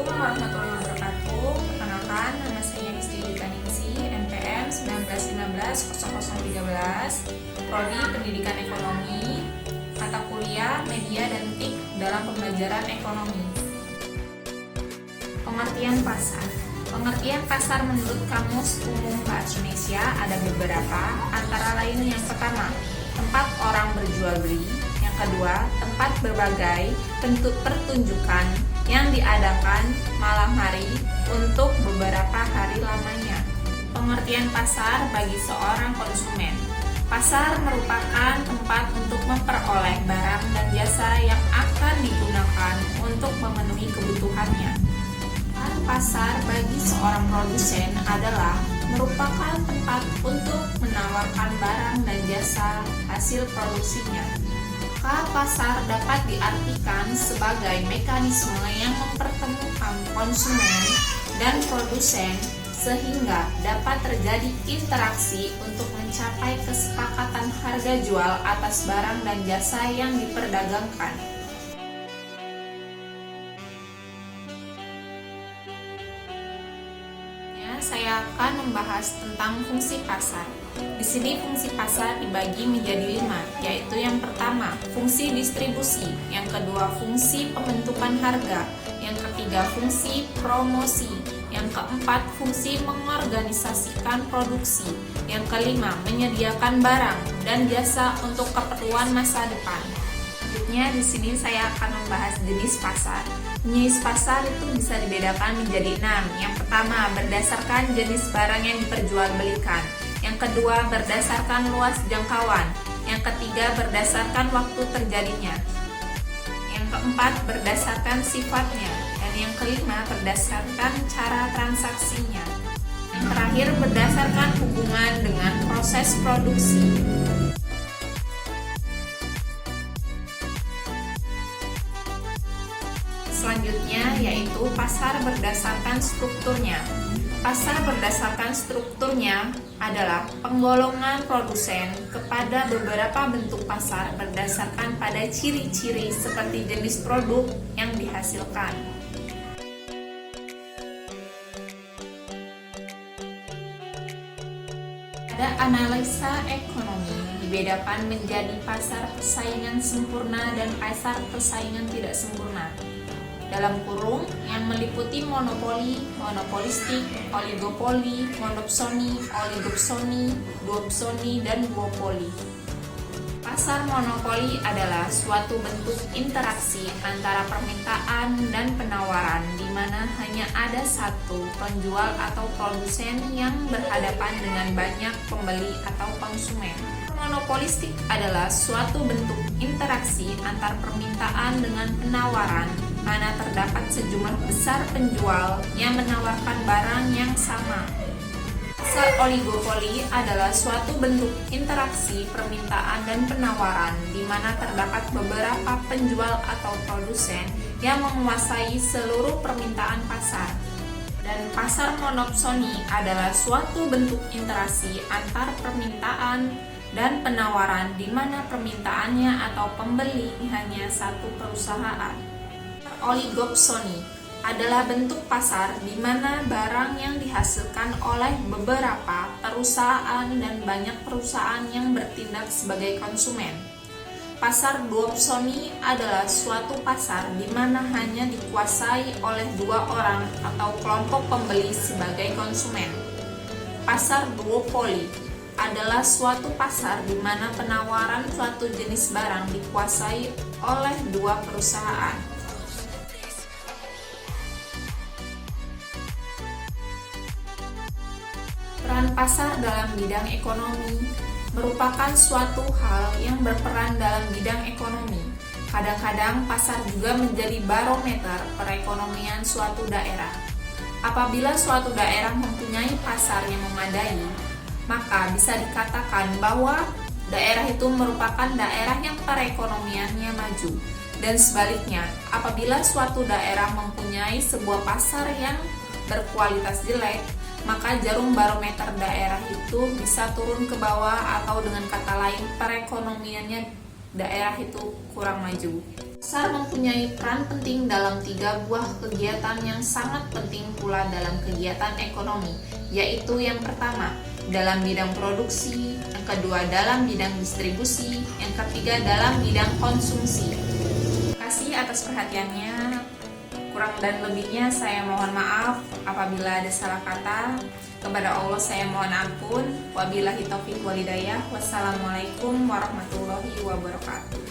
warahmatullahi wabarakatuh. Perkenalkan, nama saya Isti Ningsi, NPM 1915-0013, Prodi Pendidikan Ekonomi, mata kuliah Media dan TIK dalam pembelajaran ekonomi. Pengertian pasar. Pengertian pasar menurut Kamus Umum Bahasa Indonesia ada beberapa, antara lain yang pertama, tempat orang berjual beli. Yang kedua, tempat berbagai bentuk pertunjukan yang diadakan malam hari untuk beberapa hari lamanya. Pengertian pasar bagi seorang konsumen. Pasar merupakan tempat untuk memperoleh barang dan jasa yang akan digunakan untuk memenuhi kebutuhannya. Pasar bagi seorang produsen adalah merupakan tempat untuk menawarkan barang dan jasa hasil produksinya. Maka pasar dapat diartikan sebagai mekanisme yang mempertemukan konsumen dan produsen sehingga dapat terjadi interaksi untuk mencapai kesepakatan harga jual atas barang dan jasa yang diperdagangkan. Saya akan membahas tentang fungsi pasar. Di sini fungsi pasar dibagi menjadi 5, yaitu yang pertama, fungsi distribusi, yang kedua, fungsi pembentukan harga, yang ketiga, fungsi promosi, yang keempat, fungsi mengorganisasikan produksi, yang kelima, menyediakan barang dan jasa untuk keperluan masa depan. Selanjutnya di sini saya akan membahas jenis pasar. Jenis pasar itu bisa dibedakan menjadi 6. Yang pertama, berdasarkan jenis barang yang diperjualbelikan. Yang kedua, berdasarkan luas jangkauan. Yang ketiga, berdasarkan waktu terjadinya. Yang keempat, berdasarkan sifatnya. Dan yang kelima, berdasarkan cara transaksinya. Yang terakhir, berdasarkan hubungan dengan proses produksi. Selanjutnya yaitu pasar berdasarkan strukturnya. Pasar berdasarkan strukturnya adalah penggolongan produsen kepada beberapa bentuk pasar berdasarkan pada ciri-ciri seperti jenis produk yang dihasilkan. Ada analisa ekonomi dibedakan menjadi pasar persaingan sempurna dan pasar persaingan tidak sempurna. Dalam kurung yang meliputi monopoli, monopolistik, oligopoli, monopsoni, oligopsoni, duopsoni, dan duopoli. Pasar monopoli adalah suatu bentuk interaksi antara permintaan dan penawaran di mana hanya ada satu penjual atau produsen yang berhadapan dengan banyak pembeli atau konsumen. Monopolistik adalah suatu bentuk interaksi antar permintaan dengan penawaran mana terdapat sejumlah besar penjual yang menawarkan barang yang sama. Pasar oligopoli adalah suatu bentuk interaksi permintaan dan penawaran di mana terdapat beberapa penjual atau produsen yang menguasai seluruh permintaan pasar. Dan pasar monopsoni adalah suatu bentuk interaksi antar permintaan dan penawaran di mana permintaannya atau pembeli hanya satu perusahaan. Oligopsoni adalah bentuk pasar di mana barang yang dihasilkan oleh beberapa perusahaan dan banyak perusahaan yang bertindak sebagai konsumen. Pasar duopsoni adalah suatu pasar di mana hanya dikuasai oleh 2 orang atau kelompok pembeli sebagai konsumen. Pasar duopoli adalah suatu pasar di mana penawaran suatu jenis barang dikuasai oleh 2 perusahaan. Peran pasar dalam bidang ekonomi merupakan suatu hal yang berperan dalam bidang ekonomi. Kadang-kadang pasar juga menjadi barometer perekonomian suatu daerah. Apabila suatu daerah mempunyai pasar yang memadai, maka bisa dikatakan bahwa daerah itu merupakan daerah yang perekonomiannya maju. Dan sebaliknya, apabila suatu daerah mempunyai sebuah pasar yang berkualitas jelek, maka jarum barometer daerah itu bisa turun ke bawah atau dengan kata lain perekonomiannya daerah itu kurang maju. Pasar mempunyai peran penting dalam 3 buah kegiatan yang sangat penting pula dalam kegiatan ekonomi, yaitu yang pertama, dalam bidang produksi, yang kedua dalam bidang distribusi, yang ketiga dalam bidang konsumsi. Terima kasih atas perhatiannya. Kurang dan lebihnya saya mohon maaf apabila ada salah kata. Kepada Allah saya mohon ampun. Wabillahi taufiq walhidayah. Wassalamualaikum warahmatullahi wabarakatuh.